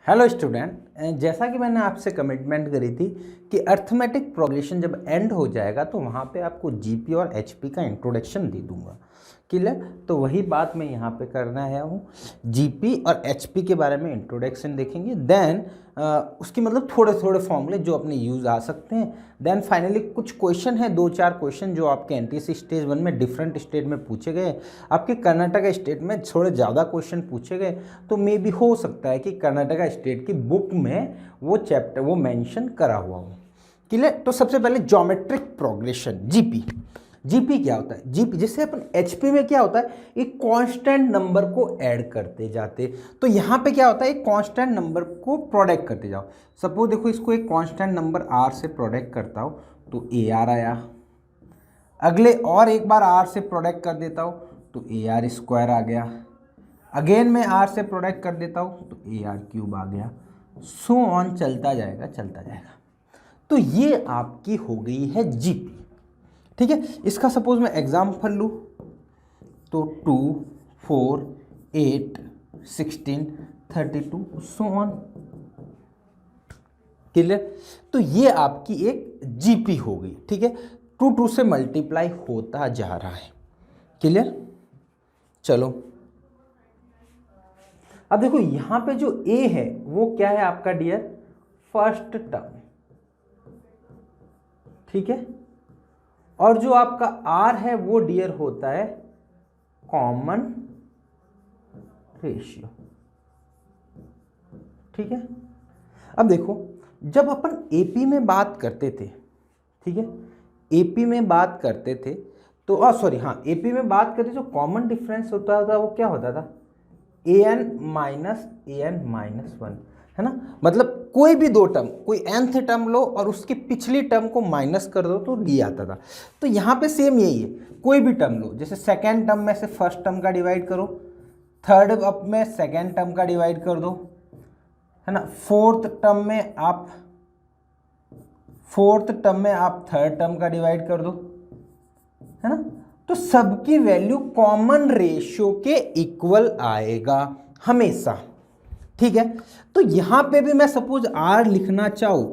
Hello student, जैसा कि मैंने आपसे कमिटमेंट करी थी कि अर्थमेटिक प्रोग्रेशन जब एंड हो जाएगा तो वहाँ पे आपको जीपी और एचपी का इंट्रोडक्शन दे दूंगा। क्लियर? तो वही बात मैं यहाँ पे करना है हूँ। जीपी और एचपी के बारे में इंट्रोडक्शन देखेंगे, देन उसकी मतलब थोड़े थोड़े फॉर्मूले जो अपने यूज़ आ सकते हैं, देन फाइनली कुछ क्वेश्चन है, 2-4 क्वेश्चन जो आपके एनटीसी स्टेज 1 में डिफरेंट स्टेट में पूछे गए, आपके कर्नाटका स्टेट में थोड़े ज़्यादा क्वेश्चन पूछे गए, तो मे भी हो सकता है कि कर्नाटका स्टेट की बुक में वो चैप्टर वो मेंशन करा हुआ हो। क्लियर? तो सबसे पहले ज्योमेट्रिक प्रोग्रेशन जीपी। जीपी क्या होता है? जीपी जैसे अपन एचपी में क्या होता है, एक कांस्टेंट नंबर को ऐड करते जाते, तो यहाँ पे क्या होता है, एक कांस्टेंट नंबर को प्रोडक्ट करते जाओ। सपोज देखो, इसको एक कांस्टेंट नंबर आर से प्रोडक्ट करता हो तो ए आर आया, अगले और एक बार आर से प्रोडक्ट कर देता हूँ तो ए आर स्क्वायर आ गया, अगेन मैं आर से प्रोडक्ट कर देता हूँ तो ए आर क्यूब आ गया, सो ऑन चलता जाएगा चलता जाएगा। तो ये आपकी हो गई है जीपी। ठीक है, इसका सपोज मैं एग्जाम्पल लूँ तो 2, 4, 8, 16, 32 सो ऑन। क्लियर? तो ये आपकी एक जीपी हो गई। ठीक है, 2 से मल्टीप्लाई होता जा रहा है। क्लियर? चलो अब देखो, यहां पे जो ए है वो क्या है आपका डियर, फर्स्ट टर्म। ठीक है, और जो आपका आर है वो डियर होता है कॉमन रेशियो। ठीक है, अब देखो, जब अपन एपी में बात करते थे, ठीक है, एपी में बात करते थे तो सॉरी हाँ, एपी में बात करते जो कॉमन डिफरेंस होता था वो क्या होता था, an-1 है ना। मतलब कोई भी दो टर्म, कोई nth टर्म लो और उसकी पिछली टर्म को माइनस कर दो तो डी आता था। तो यहाँ पे सेम यही है, कोई भी टर्म लो, जैसे सेकेंड टर्म में से फर्स्ट टर्म का डिवाइड करो, थर्ड अप में सेकेंड टर्म का डिवाइड कर दो, है ना, फोर्थ टर्म में आप थर्ड टर्म का डिवाइड कर दो, है ना। तो सबकी वैल्यू कॉमन रेशियो के इक्वल आएगा हमेशा। ठीक है, तो यहां पे भी मैं सपोज आर लिखना चाहूं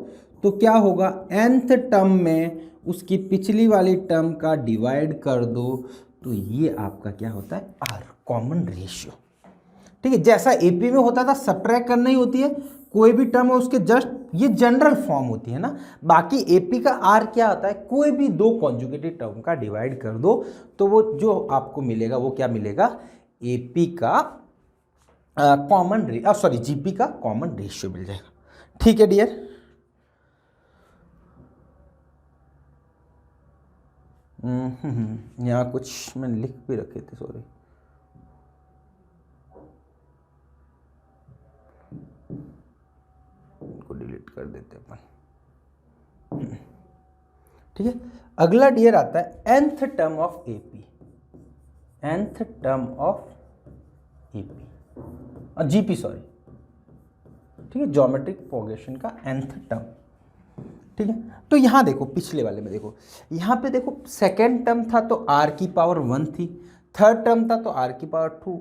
तो क्या होगा, nth टर्म में उसकी पिछली वाली टर्म का डिवाइड कर दो, तो ये आपका क्या होता है, आर कॉमन रेशियो। ठीक है, जैसा एपी में होता था सब्ट्रैक्ट करना ही होती है, कोई भी टर्म है उसके जस्ट ये जनरल फॉर्म होती है ना। बाकी एपी का आर क्या होता है, कोई भी दो कॉन्जुगेटिव टर्म का डिवाइड कर दो तो वो जो आपको मिलेगा वो क्या मिलेगा, एपी का जीपी का कॉमन रेशियो मिल जाएगा। ठीक है डियर, यहाँ कुछ मैंने लिख भी रखे थे, सॉरी, को डिलीट कर देते अपन। ठीक है, अगला डियर आता है nth term of AP, nth term of AP और जीपी, सॉरी। ठीक है, ज्योमेट्रिक प्रोग्रेशन का nth टर्म। ठीक है, तो यहां देखो, पिछले वाले में देखो, यहां पे देखो, सेकेंड टर्म था तो r की पावर 1 थी, थर्ड टर्म था तो r की पावर 2,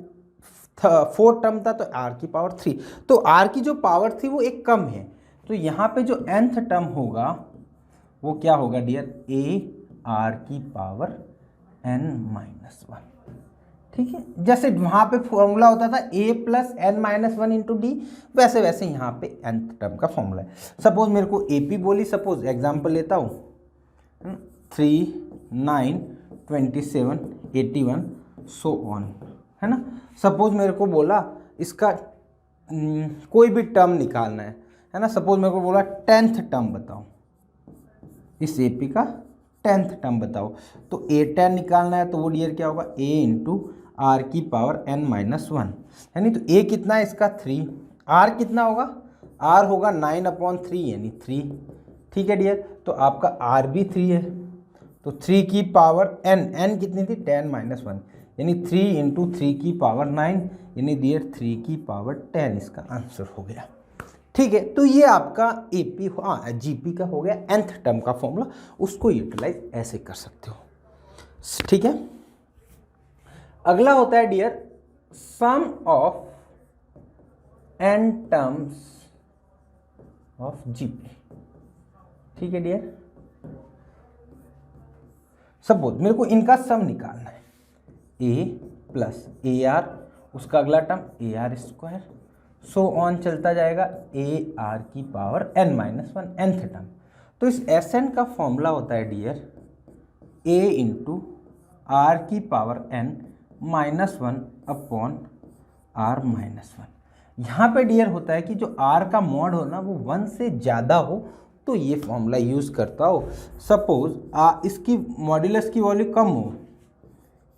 फोर्थ टर्म था तो r की पावर 3, तो r की जो पावर थी वो एक कम है, तो यहाँ पे जो nth टर्म होगा वो क्या होगा डियर, a r की पावर n-1। ठीक है, जैसे वहाँ पे फॉर्मूला होता था a plus n-1 into D, वैसे वैसे यहाँ पे nth टर्म का फॉर्मूला है। सपोज मेरे को AP बोली, सपोज एग्जांपल लेता हूँ 3, 9, 27, 81 सो ऑन, है ना। सपोज मेरे को बोला इसका कोई भी टर्म निकालना है ना। सपोज मेरे को बोला 10th टर्म बताओ, इस एपी का 10th टर्म बताओ, तो A10 निकालना है तो वो डियर क्या होगा, a इंटू आर की पावर n-1, यानी तो a कितना है इसका 3, r कितना होगा, r होगा 9/3 यानी 3। ठीक है डियर, तो आपका r भी 3 है, तो 3 की पावर n कितनी थी, 10-1 यानी 3 इंटू 3 की पावर 9 यानी डियर 3 की पावर 10 इसका आंसर हो गया। ठीक है, तो ये आपका एपी जीपी का हो गया nth टर्म का फॉर्मूला, उसको यूटिलाइज ऐसे कर सकते हो। ठीक है, अगला होता है dear sum of n terms of GP. ठीक है डियर, सपोज मेरे को इनका सम निकालना है, ए प्लस ए आर, उसका अगला term A R square, so on चलता जाएगा, ए आर की power N minus one, nth term. तो इस एस एन का फॉर्मूला होता है डियर ए इंटू आर की power N minus one upon R minus one. यहाँ पे डियर होता है कि जो आर का मॉड हो ना वो 1 से ज़्यादा हो तो ये फॉर्मूला यूज़ करता हो। सपोज इसकी मॉड्यूलस की वैल्यू कम हो,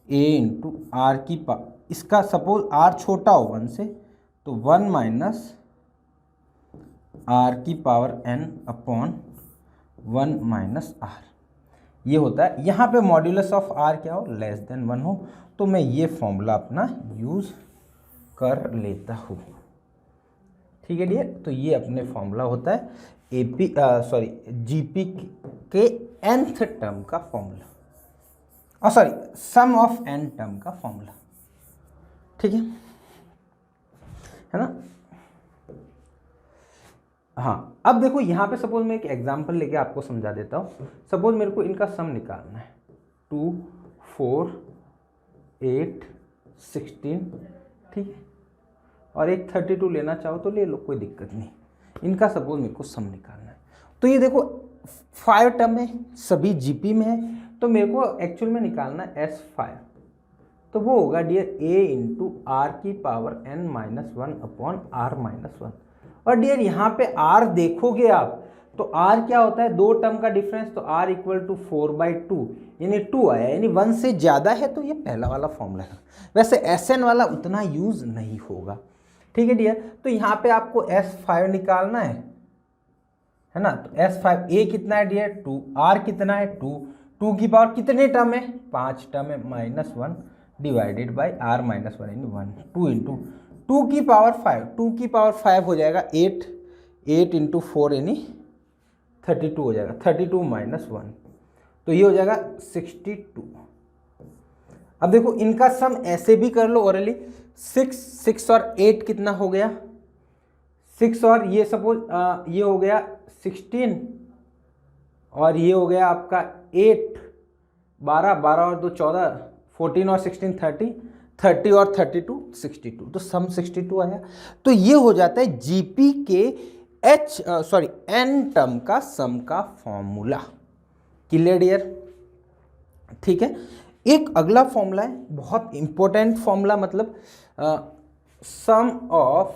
ए इंटू आर की पावर, इसका सपोज आर छोटा हो 1 से, तो 1 माइनस आर की power N upon 1 minus R, ये होता है। यहाँ पे मॉड्यूलस ऑफ आर क्या हो, लेस देन 1 हो, तो मैं ये फॉर्मूला अपना यूज़ कर लेता हूँ। ठीक है डियर, तो ये अपने फॉर्मूला होता है जीपी के nth टर्म का formula, sum of n term का फॉर्मूला। ठीक है ना। हाँ, अब देखो यहाँ पे सपोज मैं एक एग्जांपल लेके आपको समझा देता हूँ। सपोज मेरे को इनका सम निकालना है, 2 4 8 16, ठीक है, और एक 32 लेना चाहो तो ले लो, कोई दिक्कत नहीं। इनका सपोज मेरे को सम निकालना है, तो ये देखो 5 टर्म है, सभी जीपी में है, तो मेरे को एक्चुअल में निकालना है S5, तो वो होगा डियर a इंटू आर की power n minus one upon R minus one. और डियर यहाँ पे r देखोगे आप तो r क्या होता है, 2 टर्म का डिफरेंस, तो r इक्वल टू 4/2 यानी 2 आया, यानी 1 से ज़्यादा है, तो ये पहला वाला फॉर्मूला है। वैसे Sn वाला उतना यूज़ नहीं होगा। ठीक है डियर, तो यहाँ पे आपको S5 निकालना है ना। तो S5 a कितना है डियर 2, r कितना है 2, 2 की पावर कितने टर्म है, 5 टर्म है, -1 divided by r minus one यानी 1, 2 इंटू 2 की पावर 5, 2 की पावर 5 हो जाएगा 8, 8 इंटू 4 यानी 32 हो जाएगा, 32 माइनस 1, तो ये हो जाएगा 62। अब देखो इनका सम ऐसे भी कर लो ओरली, 6 और 8 कितना हो गया, 6 और ये सपोज ये हो गया 16, और ये हो गया आपका 8, 12 और 2 14, 14 और 16 30, 30 और 32 62, तो सम 62 आया। तो ये हो जाता है जीपी के n टर्म का सम का फॉर्मूला। क्लियर डियर, ठीक है। एक अगला फॉर्मूला है, बहुत इंपॉर्टेंट फॉर्मूला, मतलब sum of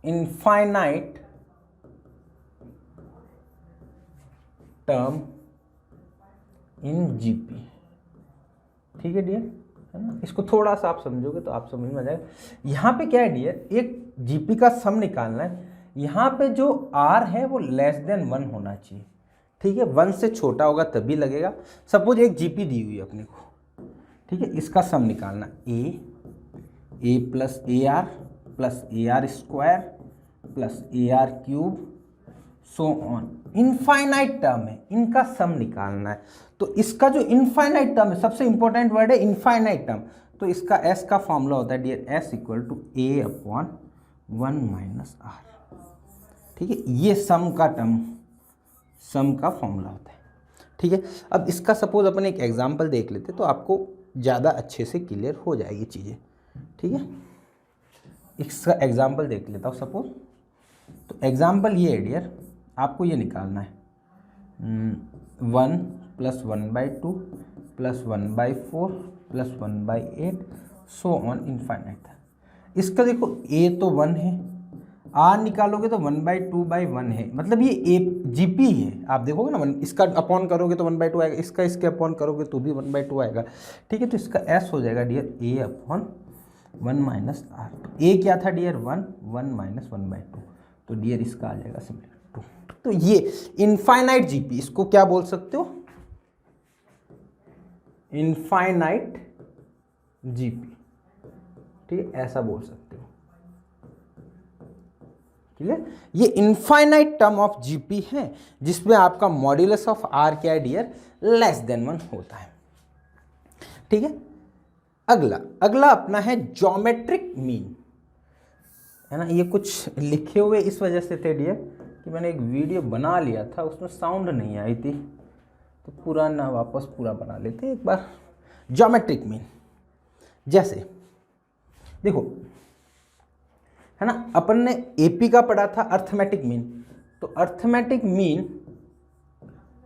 infinite term in GP. ठीक है डियर, है ना। इसको थोड़ा सा आप समझोगे तो आप समझ में आ जाएगा। यहाँ पे क्या है डियर, एक जीपी का सम निकालना है, यहाँ पे जो r है वो लेस देन 1 होना चाहिए। ठीक है, 1 से छोटा होगा तभी लगेगा। सपोज एक जीपी दी हुई है अपने को, ठीक है, इसका सम निकालना a plus A R plus A R square plus A R cube so on, infinite term है, इनका सम निकालना है। तो इसका जो इनफाइनाइट टर्म है, सबसे इंपॉर्टेंट वर्ड है इनफाइनाइट टर्म, तो इसका s का फॉर्मूला होता है dear s equal to a upon 1 minus R. ठीक है, ये सम का टर्म, सम का फॉर्मूला होता है। ठीक है, अब इसका सपोज अपन एक एग्जांपल देख लेते तो आपको ज़्यादा अच्छे से क्लियर हो जाएगी चीज़ें। ठीक है, इसका एग्जांपल देख लेता हूँ सपोज। तो एग्जांपल ये है डियर, आपको ये निकालना है 1 plus 1/2 plus 1/4 plus 1/8 so on infinite. इसका देखो a तो 1 है, r निकालोगे तो 1/2/1 है, मतलब ये a जीपी है। आप देखोगे ना, इसका अपॉन करोगे तो 1/2 आएगा, इसका इसके अपॉन करोगे तो भी 1/2 आएगा। ठीक है, तो इसका s हो जाएगा dear a upon 1 minus R. तो a क्या था डियर 1 माइनस 1/2, तो डियर इसका आ जाएगा सिंपली 2। तो ये इनफाइनाइट जीपी, इसको क्या बोल सकते हो, इनफाइनाइट जीपी। ठीक है, ऐसा बोल सकते हो। क्लियर, ये इनफाइनाइट टर्म ऑफ जीपी है जिसमें आपका मॉड्यूलस ऑफ आर क्या है डियर, लेस देन 1 होता है। ठीक है, अगला अपना है ज्योमेट्रिक मीन। है ना, ये कुछ लिखे हुए इस वजह से थे डियर कि मैंने एक वीडियो बना लिया था, उसमें साउंड नहीं आई थी, तो पुराना वापस पूरा बना लेते एक बार। ज्योमेट्रिक मीन, जैसे देखो है ना, अपन ने एपी का पढ़ा था अर्थमेटिक मीन, तो arithmetic mean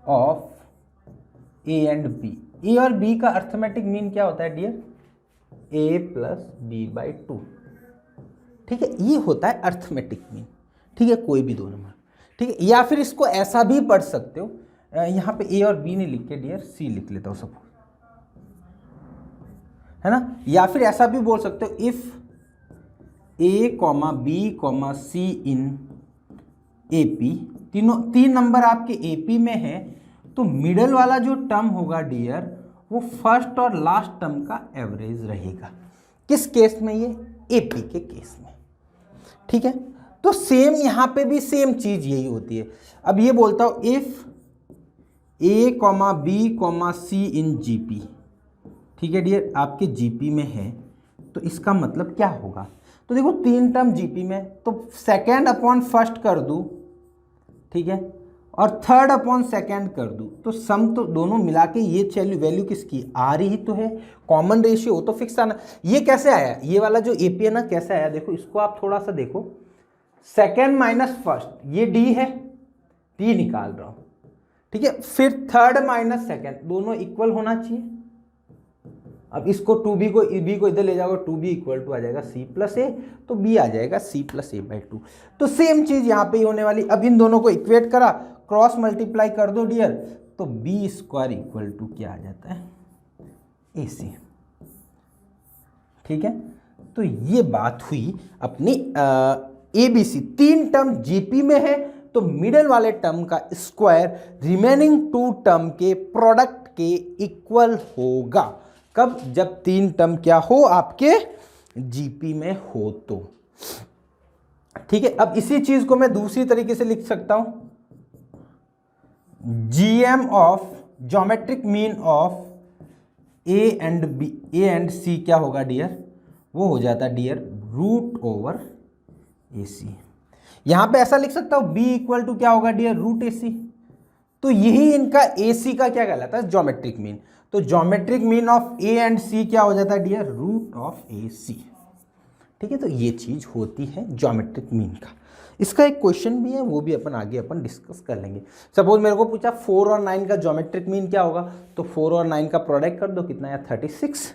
of A and B, A और बी का अर्थमेटिक मीन क्या होता है dear, A plus B by 2, ठीक है, ये होता है अर्थमेटिक मीन, ठीक है, कोई भी दो नंबर, ठीक है। या फिर इसको ऐसा भी पढ़ सकते हो, यहाँ पे ए और बी नहीं लिख के डियर सी लिख लेता हूँ सब, है ना, या फिर ऐसा भी बोल सकते हो, if A comma B comma C in A P, तीन नंबर आपके ए पी में है, तो मिडल वाला जो टर्म होगा डियर वो फर्स्ट और लास्ट टर्म का एवरेज रहेगा। किस केस में, ये ए पी के केस में, ठीक है। तो सेम यहाँ पे भी सेम चीज यही होती है। अब ये बोलता हूँ if A comma B comma C in GP, ठीक है डियर, आपके जीपी में है, तो इसका मतलब क्या होगा, तो देखो तीन टर्म जीपी में, तो सेकेंड अपॉन फर्स्ट कर दूं, ठीक है, और थर्ड अपॉन सेकेंड कर दूं, तो सम तो दोनों मिला के ये वैल्यू किसकी आ रही तो है, कॉमन रेशियो हो तो फिक्स आना। ये कैसे आया, ये वाला जो एपी है ना कैसे आया, देखो इसको आप थोड़ा सा देखो, सेकेंड माइनस फर्स्ट, ये डी है, डी निकाल रहा हूं, ठीक है, फिर थर्ड माइनस सेकेंड, दोनों इक्वल होना चाहिए। अब इसको 2b को बी को इधर ले जाओगे, 2b इक्वल टू आ जाएगा c प्लस ए, तो b आ जाएगा c प्लस ए बाई 2। तो सेम चीज यहाँ पे ही होने वाली। अब इन दोनों को इक्वेट करा, क्रॉस मल्टीप्लाई कर दो डियर, तो b स्क्वायर इक्वल टू क्या आ जाता है, ac, ठीक है। तो ये बात हुई अपनी ABC, तीन टर्म जीपी में है, तो मिडल वाले टर्म का स्क्वायर रिमेनिंग टू टर्म के प्रोडक्ट के इक्वल होगा। कब, जब तीन टर्म क्या हो आपके जीपी में हो तो, ठीक है। अब इसी चीज को मैं दूसरी तरीके से लिख सकता हूं, GM of geometric mean of A and B, A and C क्या होगा डियर, वो हो जाता है dear root over A C. यहां पे ऐसा लिख सकता हूं, बी इक्वल टू क्या होगा डियर, रूट ए सी। तो यही इनका ए सी का क्या कहलाता है, ज्योमेट्रिक मीन। तो geometric mean of A and C क्या हो जाता है dear, root of A C, ठीक है। तो ये चीज होती है ज्योमेट्रिक मीन का। इसका एक क्वेश्चन भी है, वो भी आगे डिस्कस कर लेंगे। सपोज मेरे को पूछा 4 और 9 का ज्योमेट्रिक मीन क्या होगा, तो 4 और 9 का प्रोडक्ट कर दो, कितना है 36,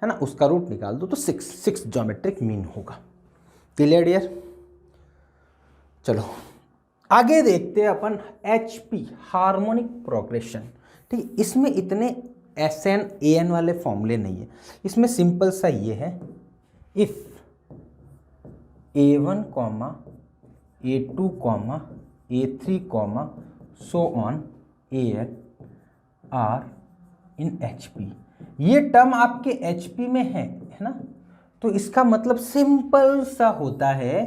है ना, उसका रूट निकाल दो, तो 6 ज्योमेट्रिक मीन होगा। क्लियर डियर, चलो आगे देखते हैं अपन HP, हार्मोनिक प्रोग्रेशन, ठीक है। इसमें इतने SN AN वाले फॉर्मूले नहीं है, इसमें सिंपल सा ये है, if A1 comma A2 comma A3 comma so on AN are in HP, ये टर्म आपके HP में है ना, तो इसका मतलब सिंपल सा होता है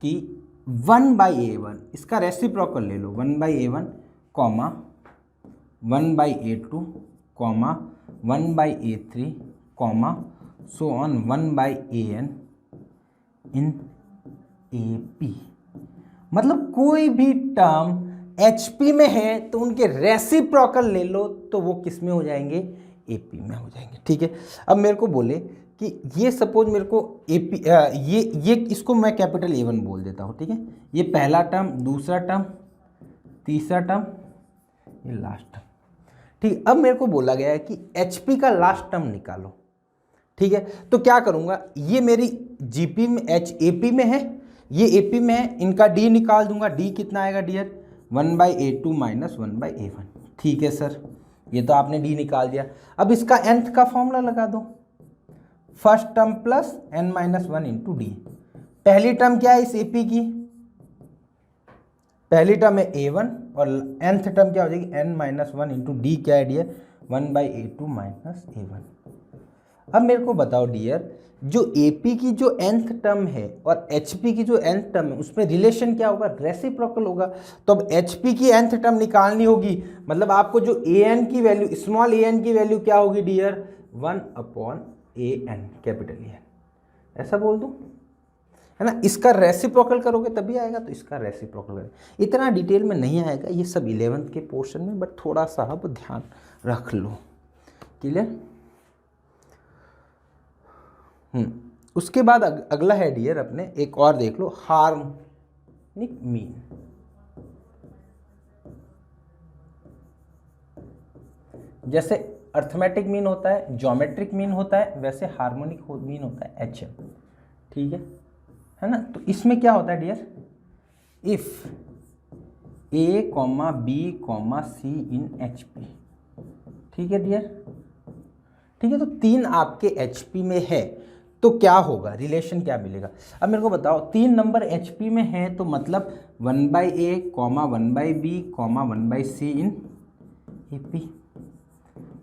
कि 1/A1, इसका रेसिप्रोकल ले लो, 1/A1 comma 1/A2 comma 1/A3 comma so on 1/AN in AP। मतलब कोई भी टर्म HP में है तो उनके रेसिप्रोकल ले लो, तो वो किस में हो जाएंगे, AP में हो जाएंगे, ठीक है। अब मेरे को बोले कि ये सपोज मेरे को AP, ये इसको मैं कैपिटल A1 बोल देता हूँ, ठीक है, ये पहला टर्म, दूसरा टर्म, तीसरा टर्म, ये लास्ट टर्म, ठीक। अब मेरे को बोला गया है कि HP का लास्ट टर्म निकालो, ठीक है। तो क्या करूँगा, ये मेरी GP में AP में है, ये AP में है, इनका D निकाल दूंगा, D कितना आएगा डियर, 1/A2 माइनस 1/A1, ठीक है सर, ये तो आपने D निकाल दिया। अब इसका nth का फॉर्मूला लगा दो, first term plus n-1 into D. पहली टर्म क्या है इस AP की, पहली टर्म है A1 और nth टर्म क्या हो जाएगी, n-1 इंटू डी, क्या है डियर, 1/A2 माइनस A1। अब मेरे को बताओ डियर, जो AP की जो nth टर्म है और HP की जो nth टर्म है, उसमें रिलेशन क्या होगा, रेसिप्रोकल होगा। तो अब HP की nth टर्म निकालनी होगी, मतलब आपको जो AN की वैल्यू, स्मॉल AN की वैल्यू क्या होगी डियर, 1/AN, कैपिटल AN, ऐसा बोल दूं, है ना। इसका रेसिप्रोकल करोगे तभी आएगा, तो इसका रेसिप्रोकल करें। इतना डिटेल में नहीं आएगा ये सब 11th के पोर्शन में, बट थोड़ा सा आप ध्यान रख लो। क्लियर। उसके बाद अगला है डियर अपने, एक और देख लो, हार्मोनिक मीन। जैसे अर्थमेटिक मीन होता है, ज्योमेट्रिक मीन होता है, वैसे हार्मोनिक मीन होता है HM। ठीक है ना। तो इसमें क्या होता है dear, if A, B, C in HP। ठीक है डियर। ठीक है, तो 3 आपके HP में है तो क्या होगा, रिलेशन क्या मिलेगा। अब मेरे को बताओ, 3 नंबर HP में है तो मतलब 1/A, 1/B, 1/C इन AP।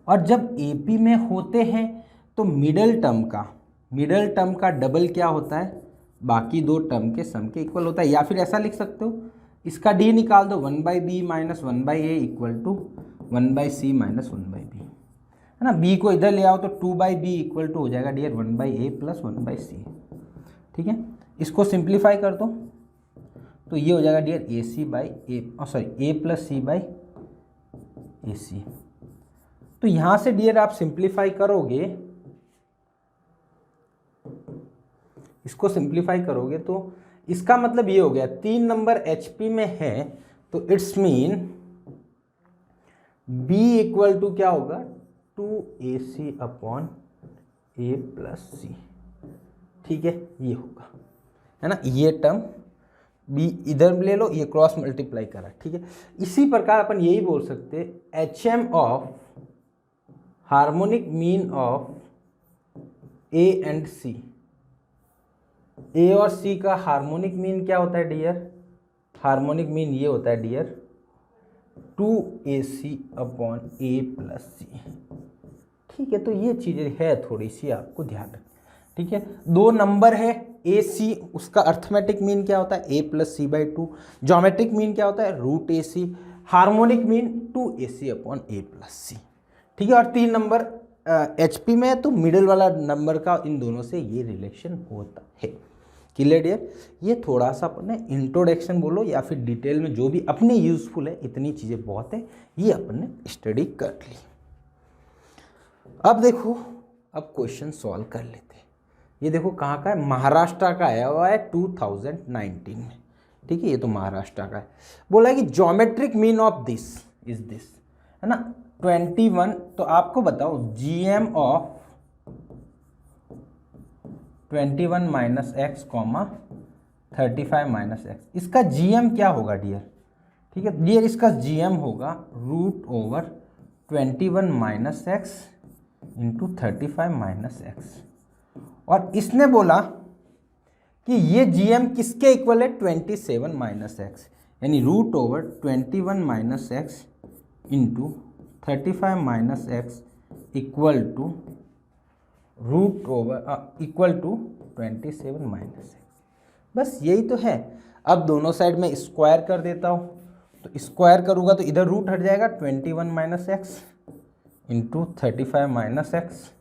और जब AP में होते हैं तो मिडल टर्म का डबल क्या होता है, बाकी 2 टर्म के सम के इक्वल होता है। या फिर ऐसा लिख सकते हो, इसका D निकाल दो, 1/B minus 1/A equal to 1/C minus 1/B, है ना। B को इधर ले आओ तो 2/B इक्वल टू हो जाएगा डियर 1/A प्लस 1/C। ठीक है, इसको सिंप्लीफाई कर दो तो ये हो जाएगा dear A plus C by AC। तो यहाँ से डियर आप सिंप्लीफाई करोगे, इसको सिंप्लीफाई करोगे तो इसका मतलब ये हो गया, 3 नंबर HP में है तो it's mean B equal to क्या होगा, 2AC upon A plus C। ठीक है, ये होगा, है ना। ये टर्म B इधर ले लो, ये क्रॉस मल्टीप्लाई करा। ठीक है, इसी प्रकार अपन यही बोल सकते HM of harmonic mean of A and C। A और C का हार्मोनिक मीन क्या होता है डियर, हार्मोनिक मीन ये होता है dear 2AC upon A plus C। ठीक है, तो ये चीज़ें है थोड़ी सी आपको ध्यान रखना। ठीक है, 2 नंबर है AC, उसका अर्थमेटिक मीन क्या होता है A plus C/2, geometric mean क्या होता है √AC, harmonic mean 2AC upon A plus C। ठीक है, और 3 नंबर HP में है तो मिडिल वाला नंबर का इन दोनों से ये रिलेशन होता है। Clear dear. ये थोड़ा सा अपने इंट्रोडक्शन बोलो या फिर डिटेल में जो भी अपने यूजफुल है, इतनी चीज़ें बहुत है, ये अपने स्टडी कर ली। अब देखो, अब क्वेश्चन सॉल्व कर लेते हैं। ये देखो कहाँ का है, महाराष्ट्र का आया हुआ है 2019 में। ठीक है, ये तो महाराष्ट्र का है। बोला है कि geometric mean of this is this, है ना, 21। तो आपको बताओ GM of 21 minus x comma 35 minus x, इसका GM क्या होगा डियर। ठीक है डियर, इसका GM होगा √21 minus X into 35 minus x. और इसने बोला कि ये GM किसके इक्वल है, 27 माइनस एक्स, यानी √21 minus X into 35 minus X equal to equal to 27 minus X. बस यही तो है। अब दोनों साइड में स्क्वायर कर देता हूँ, तो स्क्वायर करूँगा तो इधर रूट हट जाएगा, 21 minus X into 35 minus X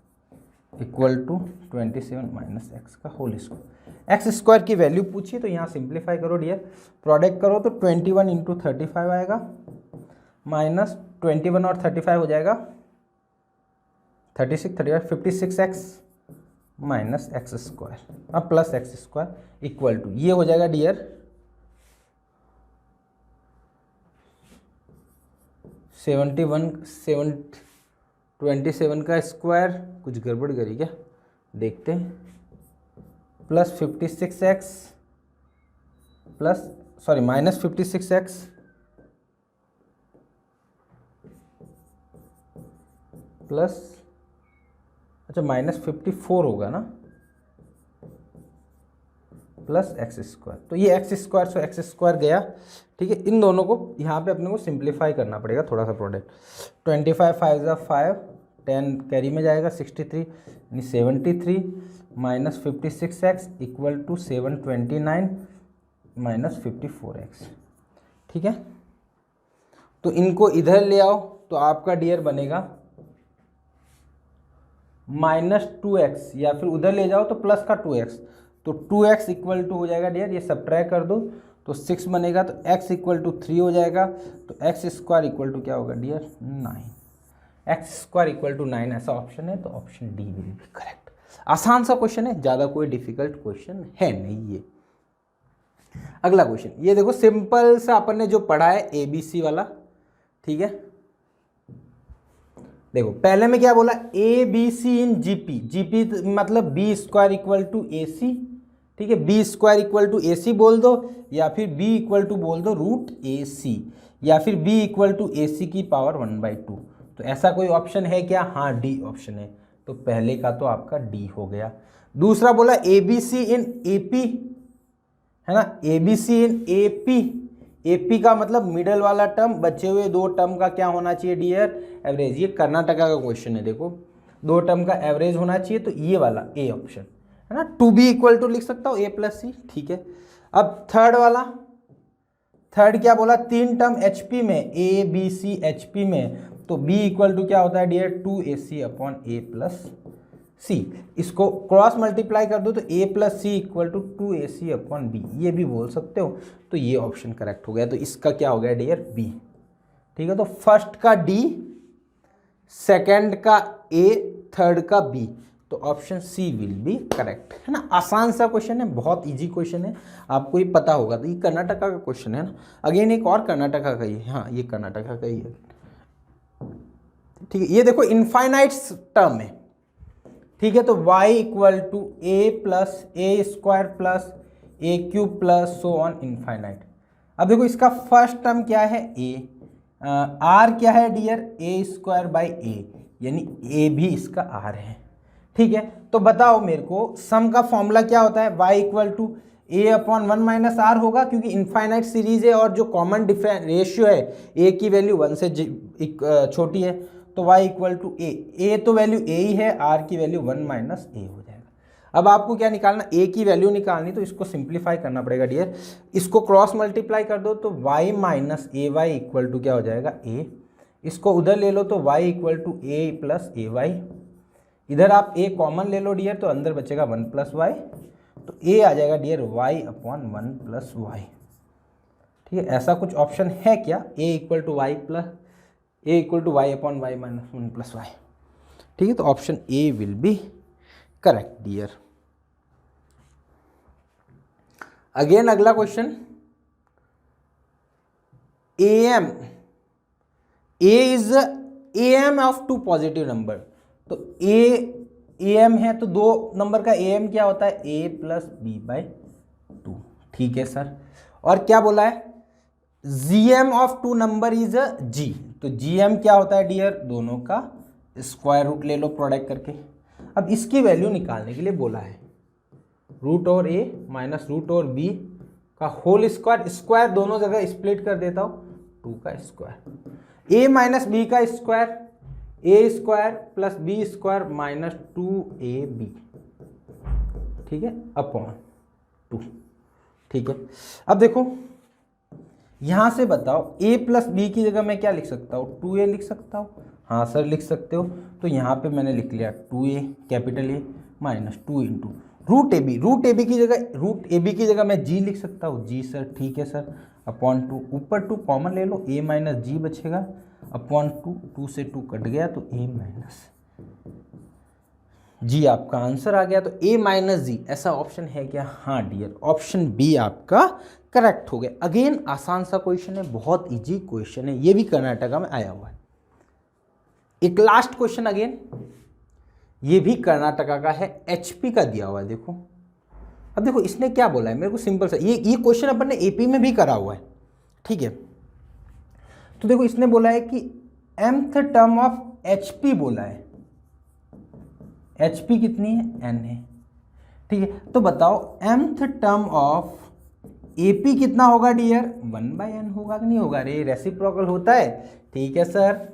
equal to 27 minus X का होल स्क्वायर। एक्स स्क्वायर की वैल्यू पूछी तो यहाँ सिंप्लीफाई करो डियर, प्रोडक्ट करो तो 21 इंटू 35 आएगा, माइनस 21 और 35 हो जाएगा 36, 35, 56x माइनस एक्स स्क्वायर, अब plus X square equal to ये हो जाएगा डियर 27 का स्क्वायर, कुछ गड़बड़ करी क्या, देखते हैं, plus 56x minus 56x plus, अच्छा माइनस 54 होगा ना, प्लस एक्स स्क्वायर। तो ये एक्स स्क्वायर से एक्स स्क्वायर गया। ठीक है, इन दोनों को यहाँ पे अपने को सिंप्लीफाई करना पड़ेगा थोड़ा सा प्रोडक्ट। 25 5 ज़ा 5, 10 कैरी में जाएगा 63, यानी 73 minus 56x equal to 729 minus 54x। ठीक है, तो इनको इधर ले आओ तो आपका डियर बनेगा -2x, या फिर उधर ले जाओ तो प्लस का 2x, तो 2x इक्वल टू हो जाएगा डियर, ये सब्ट्रैक्ट कर दो तो 6 बनेगा, तो x इक्वल टू 3 हो जाएगा, तो x स्क्वायर इक्वल टू क्या होगा dear 9, X square equal to 9 ऐसा ऑप्शन है, तो option D will be correct. आसान सा क्वेश्चन है, ज़्यादा कोई डिफिकल्ट क्वेश्चन है नहीं ये। अगला क्वेश्चन ये देखो, सिंपल सा अपन ने जो पढ़ा है ABC वाला, ठीक है। देखो पहले में क्या बोला, ABC इन GP मतलब B square equal to AC, ठीक है। B square equal to AC बोल दो, या फिर B इक्वल टू बोल दो रूट AC, या फिर B इक्वल टू AC की पावर 1/2। तो ऐसा कोई ऑप्शन है क्या? हाँ डी ऑप्शन है, तो पहले का तो आपका डी हो गया। दूसरा बोला ABC इन AP, है ना, ABC इन AP का मतलब मिडल वाला टर्म, बचे हुए दो टर्म का क्या होना चाहिए डियर? एवरेज। ये कर्नाटका का क्वेश्चन है, देखो दो टर्म का एवरेज होना चाहिए, तो ये वाला ए ऑप्शन है ना। 2B इक्वल टू लिख सकता हूँ A + C, ठीक है। अब थर्ड वाला, थर्ड क्या बोला, तीन टर्म HP में, ABC HP में, तो B इक्वल टू क्या होता है dear 2AC upon A + C। इसको क्रॉस मल्टीप्लाई कर दो तो A + C equal to 2AC upon B, ये भी बोल सकते हो। तो ये ऑप्शन करेक्ट हो गया, तो इसका क्या हो गया डियर B, ठीक है। तो फर्स्ट का D, सेकंड का A, थर्ड का B, तो option C will be correct, है ना। आसान सा क्वेश्चन है, बहुत इजी क्वेश्चन है, आपको ये पता होगा। तो ये कर्नाटका का क्वेश्चन है ना। अगेन एक और कर्नाटका का ही है, हाँ ये कर्नाटका का ही है, ठीक है। ये देखो इनफाइनाइट टर्म है, ठीक है। तो y equal to A + A² + AQ + so on infinite. अब देखो इसका फर्स्ट टर्म क्या है A, R क्या है डियर A²/A, यानी A भी इसका R है, ठीक है। तो बताओ मेरे को सम का फॉर्मूला क्या होता है, y equal to A/1 - R होगा, क्योंकि इनफाइनाइट सीरीज है और जो कॉमन रेशियो है A की वैल्यू 1 से छोटी है, तो y इक्वल टू A तो वैल्यू A ही है, R की वैल्यू 1 - A हो जाएगा। अब आपको क्या निकालना, A की वैल्यू निकालनी, तो इसको सिंप्लीफाई करना पड़ेगा डियर। इसको क्रॉस मल्टीप्लाई कर दो तो y - AY इक्वल टू क्या हो जाएगा A। इसको उधर ले लो तो y equal to A + AY, इधर आप A कॉमन ले लो डियर, तो अंदर बचेगा 1 + y, तो A आ जाएगा डियर y अपॉन 1 + y, ठीक है। ऐसा कुछ ऑप्शन है क्या, A equal to y upon y - 1 + y, ठीक है। तो option A will be correct dear. Again अगला question, AM, A is AM of two positive number. तो AM है, तो दो नंबर का AM क्या होता है A + B/2, ठीक है सर। और क्या बोला है, GM of two number is G, तो GM क्या होता है डियर, दोनों का स्क्वायर रूट ले लो प्रोडक्ट करके। अब इसकी वैल्यू निकालने के लिए बोला है, √A - √B का होल स्क्वायर, स्क्वायर दोनों जगह स्प्लिट कर देता हूँ, 2 का स्क्वायर, A - B का स्क्वायर, A² + B² - 2AB, ठीक है, अपॉन 2, ठीक है। अब देखो यहां से बताओ A + B की जगह मैं क्या लिख सकता हूँ, 2A लिख सकता हूँ, हाँ सर लिख सकते हो। तो यहाँ पे मैंने लिख लिया 2A कैपिटल A - 2 × √AB की जगह मैं G लिख सकता हूँ, G सर, ठीक है सर, अपॉन 2, ऊपर 2 कॉमन ले लो, A - G बचेगा, अपॉन 2 से 2 कट गया, तो A - G आपका आंसर आ गया। तो A - G ऐसा ऑप्शन है क्या? हाँ डियर, ऑप्शन बी आपका करेक्ट हो गया। अगेन आसान सा क्वेश्चन है, बहुत इजी क्वेश्चन है, ये भी कर्नाटका में आया हुआ है। एक लास्ट क्वेश्चन अगेन, ये भी कर्नाटका का है, HP का दिया हुआ है, देखो। अब देखो इसने क्या बोला है, मेरे को सिंपल सा, ये क्वेश्चन अपन ने AP में भी करा हुआ है, ठीक है। तो देखो इसने बोला है कि mth टर्म ऑफ HP बोला है, HP कितनी है, n है, ठीक है। तो बताओ mth टर्म ऑफ AP कितना होगा डियर, 1/n होगा कि नहीं होगा, अरे रेसिप्रोकल होता है, ठीक है सर।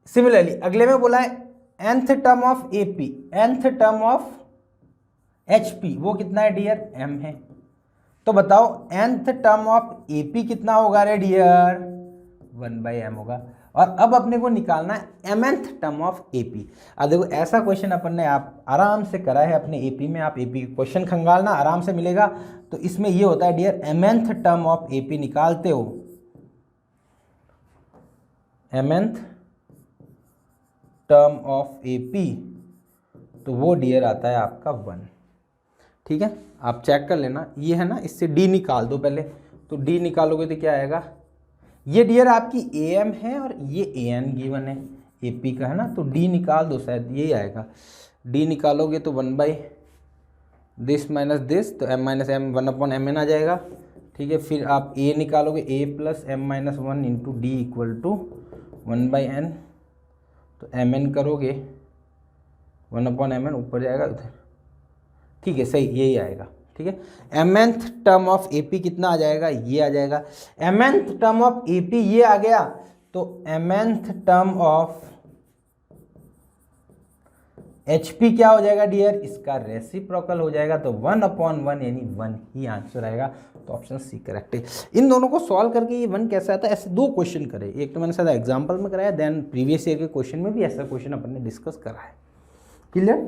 सिमिलरली अगले में बोला है nth term of AP, nth term of HP वो कितना है डियर, m है। तो बताओ nth टर्म ऑफ AP कितना होगा रे डियर, 1/m होगा। और अब अपने को निकालना है mth टर्म ऑफ एपी। अब देखो ऐसा क्वेश्चन अपन ने आप आराम से करा है अपने एपी में, आप एपी क्वेश्चन खंगालना आराम से मिलेगा। तो इसमें ये होता है dear mth term of AP निकालते हो, mth टर्म ऑफ एपी, तो वो डियर आता है आपका 1। ठीक है, आप चेक कर लेना, ये है ना, इससे डी निकाल दो पहले। तो डी निकालोगे तो क्या आएगा, ये डियर आपकी एम है और ये एन गिवन है एपी का, है ना। तो डी निकाल दो, शायद यही आएगा। डी निकालोगे तो 1 बाई दिस माइनस दिस, तो m माइनस एम 1/mn आ जाएगा। ठीक है, फिर आप ए निकालोगे, a plus m minus 1 into D equal to 1/n, तो mn करोगे 1/mn ऊपर जाएगा उधर। ठीक है, सही यही आएगा। ठीक है, mnth टर्म ऑफ एपी कितना आ जाएगा, ये आ जाएगा। mnth टर्म ऑफ एपी ये आ गया, तो mnth टर्म ऑफ HP क्या हो जाएगा डियर, इसका रेसिप्रोकल हो जाएगा। तो 1/1 यानी 1 ही आंसर आएगा। तो ऑप्शन सी करेक्ट है। इन दोनों को सॉल्व करके ये 1 कैसे आता है, ऐसे 2 क्वेश्चन करे। एक तो मैंने शायद एग्जाम्पल में कराया, देन प्रीवियस ईयर के क्वेश्चन में भी ऐसा क्वेश्चन अपन ने डिस्कस करा है। क्लियर।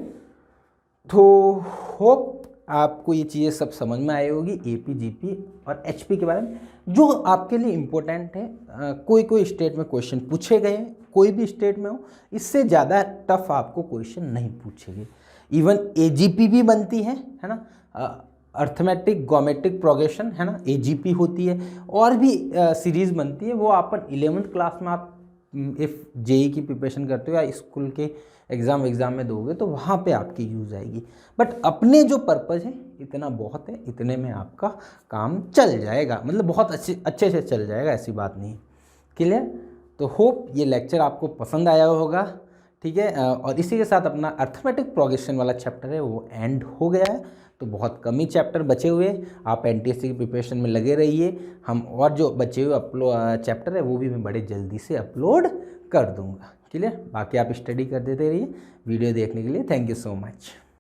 तो होप आपको ये चीज़ें सब समझ में आई होगी, एपी जीपी और एचपी के बारे में, जो आपके लिए इम्पोर्टेंट है। कोई स्टेट में क्वेश्चन पूछे गए, कोई भी स्टेट में हो, इससे ज़्यादा टफ आपको क्वेश्चन नहीं पूछेंगे। इवन एजीपी भी बनती है ना, अर्थमेटिक गॉमेट्रिक प्रोग्रेशन, है ना, एजीपी होती है, और भी सीरीज़ बनती है। वो अपन 11th क्लास में आप इफ़ जेई की प्रिपरेशन करते हो या स्कूल के एग्ज़ाम में दोगे तो वहाँ पे आपकी यूज़ आएगी। बट अपने जो पर्पज़ है इतना बहुत है, इतने में आपका काम चल जाएगा, मतलब बहुत अच्छे से चल जाएगा, ऐसी बात नहीं। क्लियर। तो होप ये लेक्चर आपको पसंद आया होगा। ठीक है, और इसी के साथ अपना अर्थमेटिक प्रोग्रेशन वाला चैप्टर है वो एंड हो गया है। तो बहुत कम ही चैप्टर बचे हुए, आप एनटीएससी की प्रिपरेशन में लगे रहिए। हम और जो बचे हुए चैप्टर है वो भी मैं बड़े जल्दी से अपलोड कर दूंगा। क्लियर। बाकी आप स्टडी कर देते रहिए। वीडियो देखने के लिए थैंक यू सो मच।